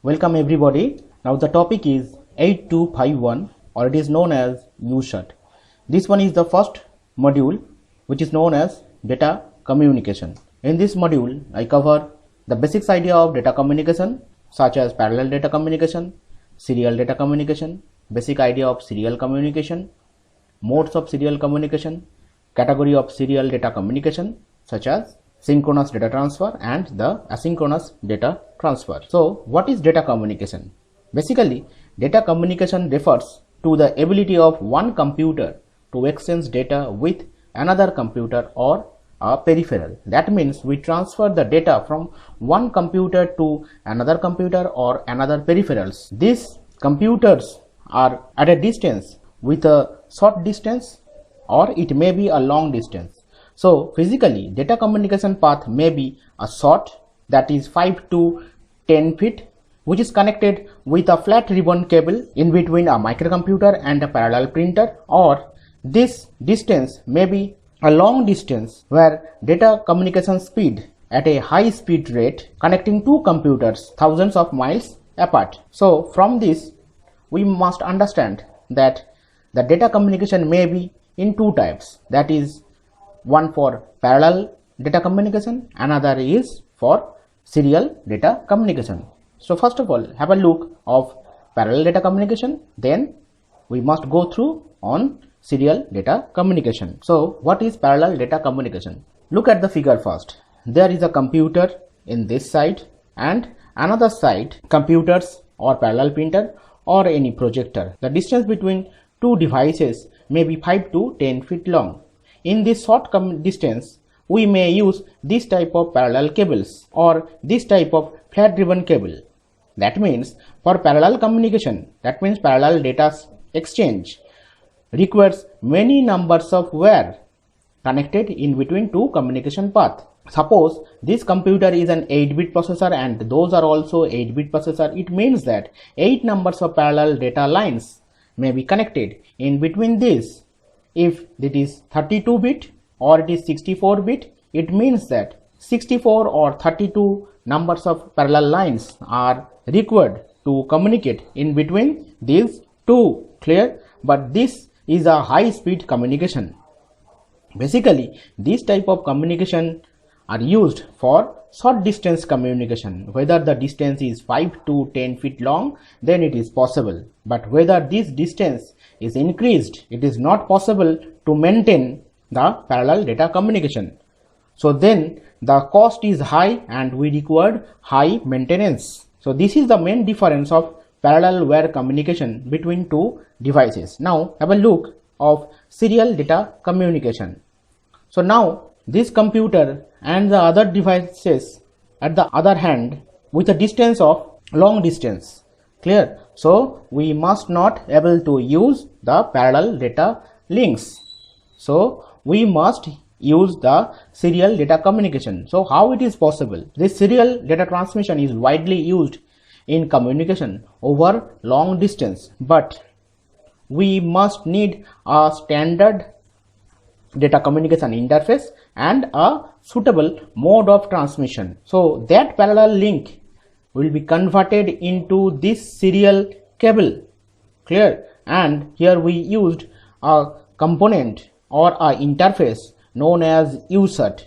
Welcome everybody. Now the topic is 8251, or it is known as USART. This one is the first module which is known as data communication. In this module I cover the basics idea of data communication such as parallel data communication, serial data communication, basic idea of serial communication, modes of serial communication, category of serial data communication such as synchronous data transfer and the asynchronous data transfer. So what is data communication? Basically, data communication refers to the ability of one computer to exchange data with another computer or a peripheral. That means we transfer the data from one computer to another computer or another peripherals. These computers are at a distance with a short distance or it may be a long distance. So physically data communication path may be a short, that is 5 to 10 feet, which is connected with a flat ribbon cable in between a microcomputer and a parallel printer, or this distance may be a long distance where data communication speed at a high speed rate connecting two computers thousands of miles apart. So from this we must understand that the data communication may be in two types, that is one for parallel data communication, another is for serial data communication. So first of all, have a look of parallel data communication, then we must go through on serial data communication. So what is parallel data communication? Look at the figure first. There is a computer in this side and another side computers or parallel printer or any projector. The distance between two devices may be 5 to 10 feet long. In this short distance, we may use this type of parallel cables or this type of flat ribbon cable. That means for parallel communication, that means parallel data exchange requires many numbers of wire connected in between two communication paths. Suppose this computer is an 8-bit processor and those are also 8-bit processor. It means that 8 numbers of parallel data lines may be connected in between these. If it is 32-bit or it is 64-bit, it means that 64 or 32 numbers of parallel lines are required to communicate in between these two. Clear? But this is a high-speed communication. Basically, this type of communication are used for short distance communication. Whether the distance is 5 to 10 feet long, then it is possible. But whether this distance is increased, it is not possible to maintain the parallel data communication. So then the cost is high and we required high maintenance. So this is the main difference of parallel wire communication between two devices. Now have a look of serial data communication. So now this computer and the other devices at the other hand with a distance of long distance. Clear? So we must not able to use the parallel data links. So we must use the serial data communication. So how it is possible? This serial data transmission is widely used in communication over long distance, but we must need a standard data communication interface and a suitable mode of transmission. So that parallel link will be converted into this serial cable. Clear? And here we used a component or a interface known as USART.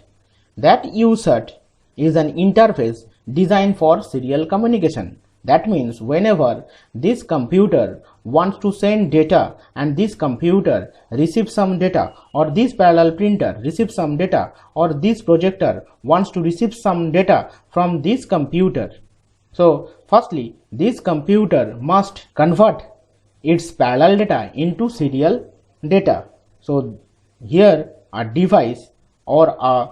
That USART is an interface designed for serial communication. That means whenever this computer wants to send data and this computer receives some data, or this parallel printer receives some data, or this projector wants to receive some data from this computer. So firstly, this computer must convert its parallel data into serial data. So here a device or a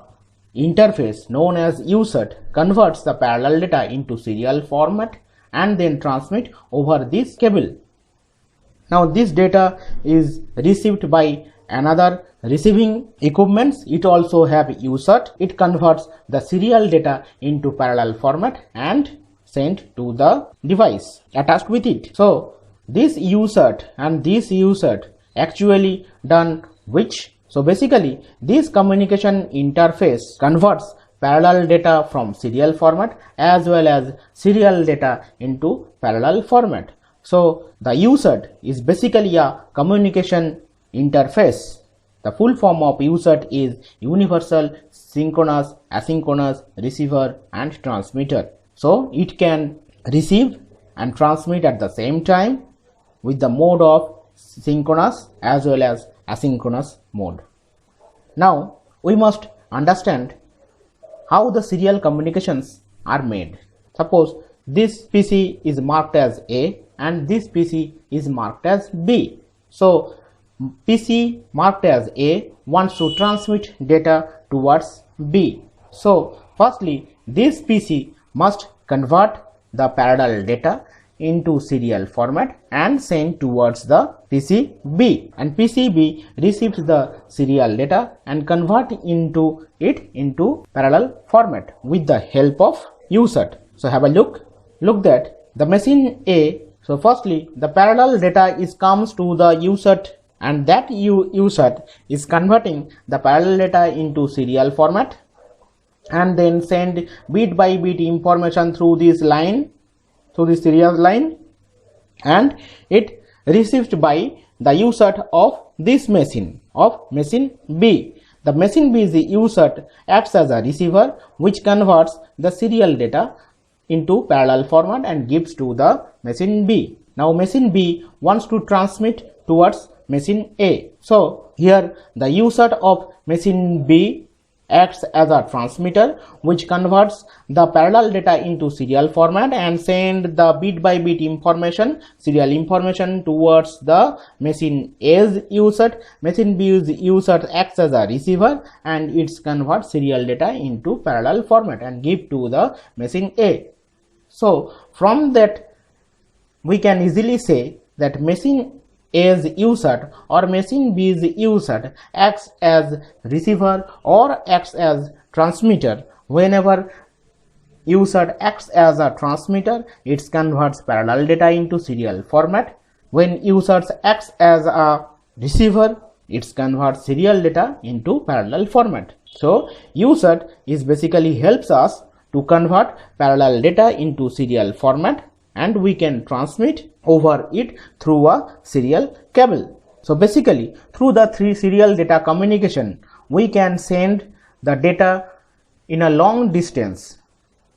interface known as USART converts the parallel data into serial format and then transmit over this cable. Now this data is received by another receiving equipments. It also have USART. It converts the serial data into parallel format and sent to the device attached with it. So this USART and this USART actually done which? So basically this communication interface converts parallel data from serial format as well as serial data into parallel format. So the USART is basically a communication interface. The full form of USART is Universal Synchronous Asynchronous Receiver and Transmitter. So it can receive and transmit at the same time with the mode of synchronous as well as asynchronous mode. Now we must understand how the serial communications are made. Suppose this PC is marked as A and this PC is marked as B. So PC marked as A wants to transmit data towards B. So firstly, this PC must convert the parallel data into serial format and send towards the PCB, and PCB receives the serial data and convert into parallel format with the help of USART. So have a look that the machine A, so firstly the parallel data comes to the USART, and that USART is converting the parallel data into serial format and then send bit by bit information through this line, through the serial line, and it received by the USART of this machine, of machine B. The machine B's USART acts as a receiver which converts the serial data into parallel format and gives to the machine B. Now machine B wants to transmit towards machine A. So here the USART of machine B acts as a transmitter which converts the parallel data into serial format and send the bit by bit information, serial information towards the machine A's USART. Machine B's USART acts as a receiver and it converts serial data into parallel format and give to the machine A. So from that we can easily say that machine A's USART or machine B's USART acts as receiver or acts as transmitter. Whenever USART acts as a transmitter, it converts parallel data into serial format. When USART acts as a receiver, it converts serial data into parallel format. So USART is basically helps us to convert parallel data into serial format, and we can transmit over it through a serial cable. So basically through the serial data communication we can send the data in a long distance.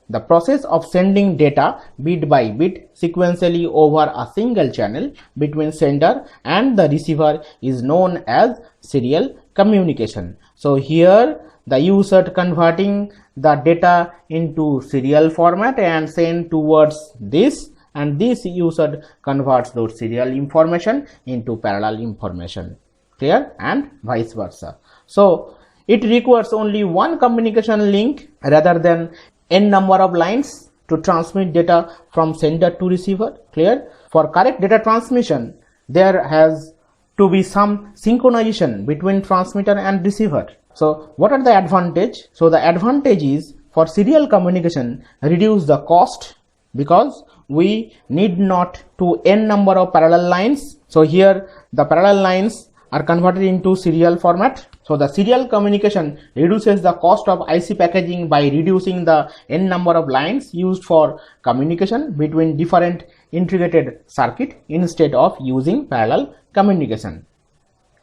The process of sending data bit by bit sequentially over a single channel between sender and the receiver is known as serial communication. So here the USART converting the data into serial format and send towards this, and this USART converts those serial information into parallel information. Clear? And vice versa. So it requires only one communication link rather than n number of lines to transmit data from sender to receiver. Clear? For correct data transmission, there has to be some synchronization between transmitter and receiver. So what are the advantage? So the advantage is for serial communication reduce the cost because we need not to n number of parallel lines. So here the parallel lines are converted into serial format. So the serial communication reduces the cost of IC packaging by reducing the n number of lines used for communication between different integrated circuit instead of using parallel communication.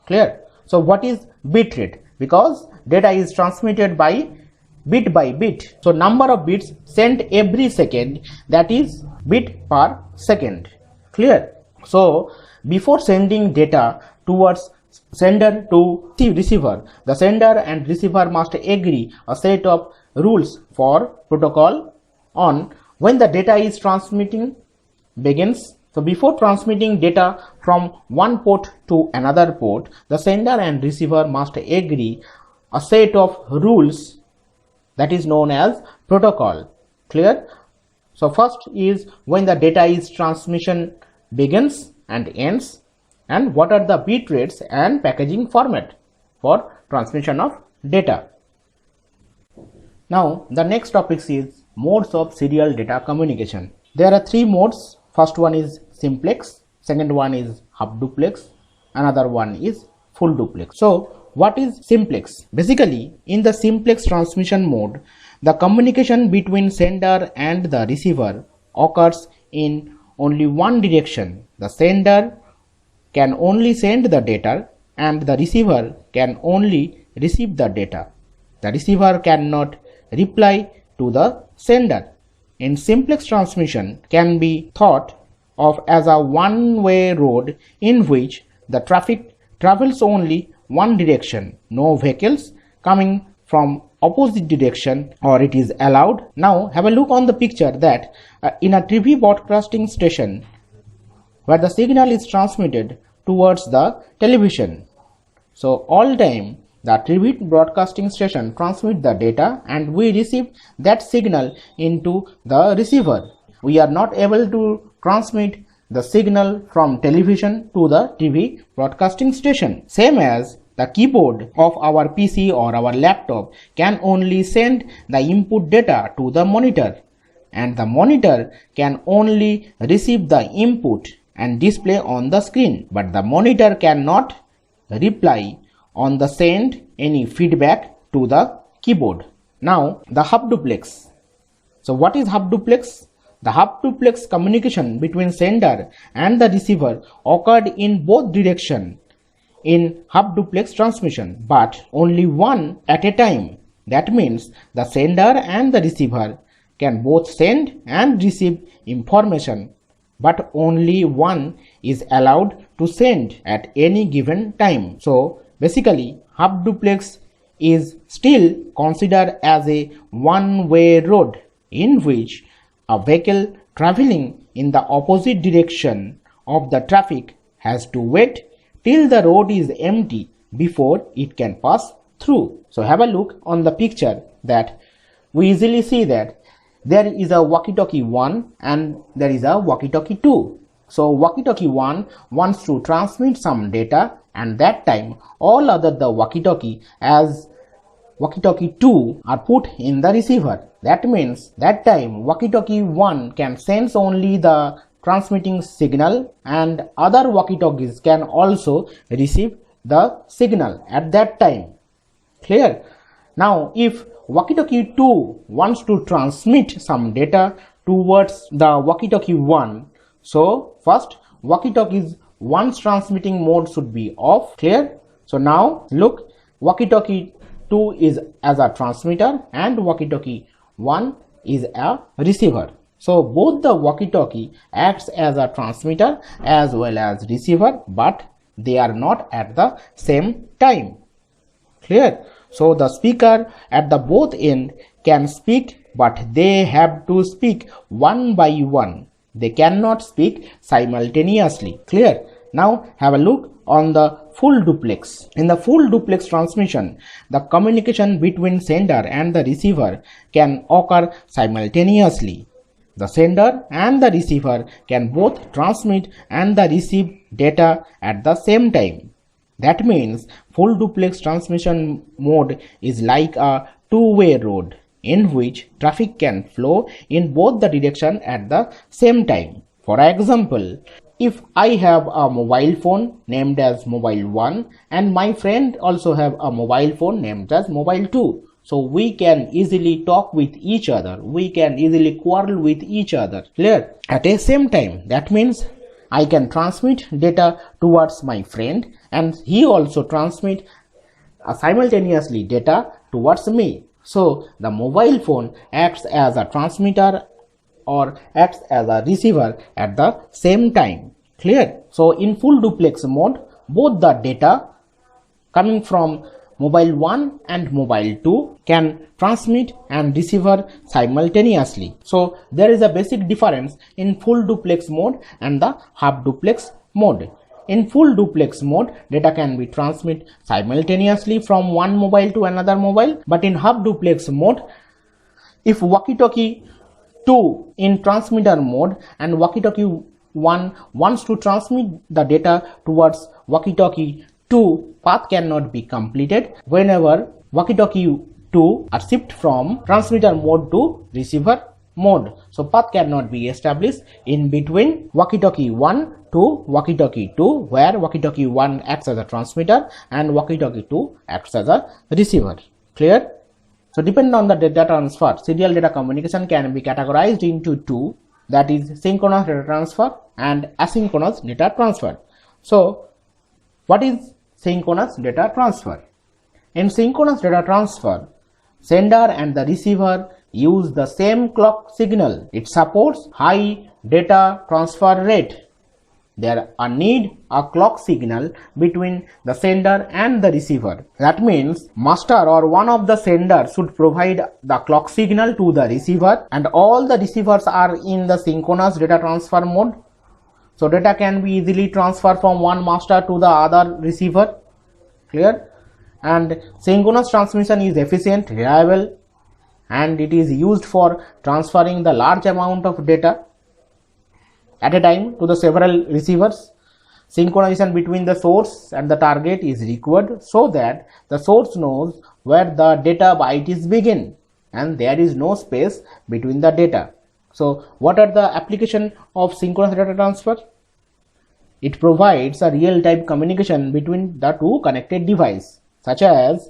Clear? So what is bit rate? Because data is transmitted by bit, so number of bits sent every second, that is bit per second. Clear? So before sending data towards sender to receiver, the sender and receiver must agree a set of rules for protocol on when the data is transmitting begins. So before transmitting data from one port to another port, the sender and receiver must agree a set of rules that is known as protocol. Clear? So first is when the data is transmission begins and ends, and what are the bit rates and packaging format for transmission of data. Now the next topic is modes of serial data communication. There are three modes. First one is simplex, second one is half duplex, another one is full duplex. So what is simplex? Basically in the simplex transmission mode, The communication between sender and the receiver occurs in only one direction. The sender can only send the data and the receiver can only receive the data. The receiver cannot reply to the sender. In simplex transmission can be thought of as a one-way road in which the traffic travels only one direction, no vehicles coming from opposite direction, or it is allowed. Now have a look on the picture that in a TV broadcasting station where the signal is transmitted towards the television. So all time the TV broadcasting station transmit the data and we receive that signal into the receiver. We are not able to transmit the signal from television to the TV broadcasting station. Same as the keyboard of our PC or our laptop can only send the input data to the monitor, and the monitor can only receive the input and display on the screen, but the monitor cannot reply on the send any feedback to the keyboard. Now the hub duplex. So what is hub duplex? The hub duplex communication between sender and the receiver occurred in both directions in hub duplex transmission, but only one at a time. That means the sender and the receiver can both send and receive information, but only one is allowed to send at any given time. So basically hub duplex is still considered as a one-way road in which a vehicle traveling in the opposite direction of the traffic has to wait till the road is empty before it can pass through. So have a look on the picture that we easily see that there is a walkie-talkie 1 and there is a walkie-talkie 2. So walkie-talkie 1 wants to transmit some data, and that time all other the walkie-talkie as walkie-talkie 2 are put in the receiver. That means that time walkie-talkie 1 can sense only the transmitting signal and other walkie-talkies can also receive the signal at that time. Clear? Now if walkie-talkie 2 wants to transmit some data towards the walkie-talkie 1, so first walkie-talkie 1's transmitting mode should be off. Clear? So now look, walkie-talkie 2 is as a transmitter and walkie-talkie 1 is a receiver. So both the walkie-talkie acts as a transmitter as well as receiver, but they are not at the same time. Clear? So the speaker at the both end can speak, but they have to speak one by one. They cannot speak simultaneously. Clear? Now have a look on the full duplex. In the full duplex transmission, the communication between sender and the receiver can occur simultaneously. The sender and the receiver can both transmit and receive data at the same time. That means full duplex transmission mode is like a two-way road in which traffic can flow in both the direction at the same time. For example, if I have a mobile phone named as mobile 1 and my friend also have a mobile phone named as mobile 2, so we can easily talk with each other, we can easily quarrel with each other. Clear? At the same time, that means I can transmit data towards my friend and he also transmit simultaneously data towards me. So the mobile phone acts as a transmitter or acts as a receiver at the same time. Clear? So in full duplex mode, both the data coming from mobile 1 and mobile 2 can transmit and receive simultaneously. So there is a basic difference in full duplex mode and the half duplex mode. In full duplex mode, data can be transmitted simultaneously from one mobile to another mobile, but in half duplex mode, if walkie-talkie 2 in transmitter mode and walkie-talkie 1 wants to transmit the data towards walkie-talkie 2, path cannot be completed whenever walkie-talkie 2 are shift from transmitter mode to receiver mode. So path cannot be established in between walkie-talkie 1 to walkie-talkie 2, where walkie-talkie 1 acts as a transmitter and walkie-talkie 2 acts as a receiver. Clear? So depending on the data transfer, serial data communication can be categorized into two, that is synchronous data transfer and asynchronous data transfer. So what is synchronous data transfer? In synchronous data transfer, sender and the receiver use the same clock signal. It supports high data transfer rate. There need a clock signal between the sender and the receiver. That means master or one of the sender should provide the clock signal to the receiver, and all the receivers are in the synchronous data transfer mode. So data can be easily transferred from one master to the other receiver. Clear? And synchronous transmission is efficient, reliable, and it is used for transferring the large amount of data at a time to the several receivers. Synchronization between the source and the target is required so that the source knows where the data byte is begin and there is no space between the data. So what are the application of synchronous data transfer? It provides a real-time communication between the two connected devices, such as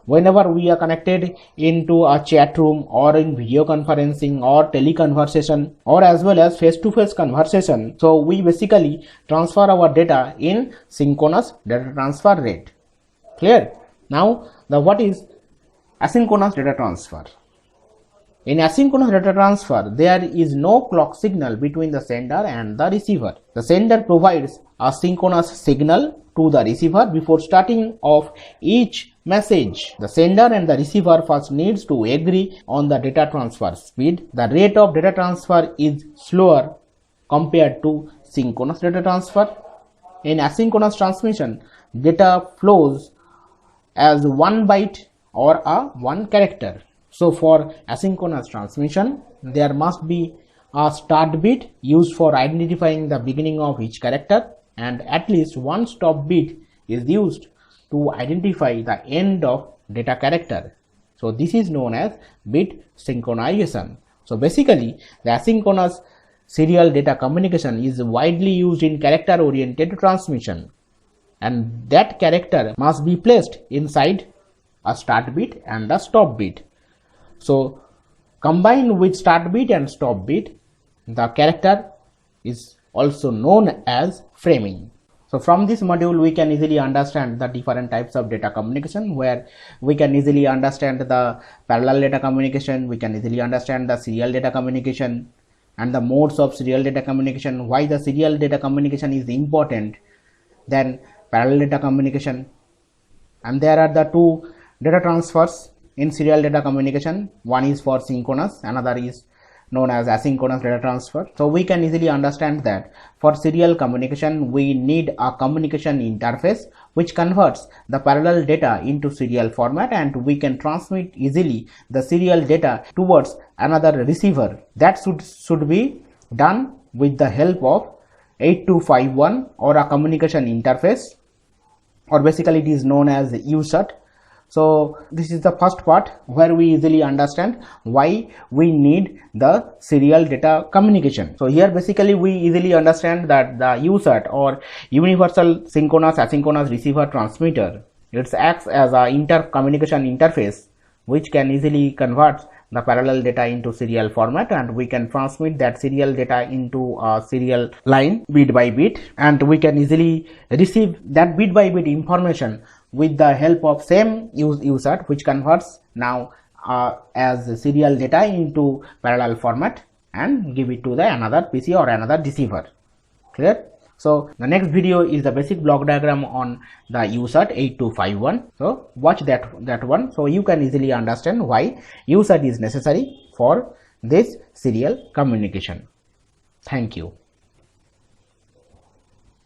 whenever we are connected into a chat room or in video conferencing or teleconversation or as well as face-to-face conversation. So we basically transfer our data in synchronous data transfer rate. Clear? Now what is asynchronous data transfer? In asynchronous data transfer, there is no clock signal between the sender and the receiver. The sender provides a synchronous signal to the receiver before starting off each message. The sender and the receiver first needs to agree on the data transfer speed. The rate of data transfer is slower compared to synchronous data transfer. In asynchronous transmission, data flows as one byte or one character. So for asynchronous transmission, there must be a start bit used for identifying the beginning of each character, and at least one stop bit is used to identify the end of data character. So this is known as bit synchronization. So basically the asynchronous serial data communication is widely used in character oriented transmission, and that character must be placed inside a start bit and a stop bit. So combined with start bit and stop bit, the character is also known as framing. So from this module we can easily understand the different types of data communication, where we can easily understand the parallel data communication, we can easily understand the serial data communication and the modes of serial data communication, why the serial data communication is important than parallel data communication. And there are the two data transfers in serial data communication. One is for synchronous, another is known as asynchronous data transfer. So we can easily understand that for serial communication we need a communication interface which converts the parallel data into serial format, and we can transmit easily the serial data towards another receiver. That should be done with the help of 8251 or a communication interface, or basically it is known as USART. So this is the first part where we easily understand why we need the serial data communication. So here basically we easily understand that the USART or universal synchronous asynchronous receiver transmitter, it acts as a communication interface which can easily convert the parallel data into serial format, and we can transmit that serial data into a serial line bit by bit, and we can easily receive that bit by bit information with the help of same USART, which converts now as serial data into parallel format and give it to the another PC or another receiver. Clear? So the next video is the basic block diagram on the USART 8251. So watch that one, so you can easily understand why USART is necessary for this serial communication. Thank you.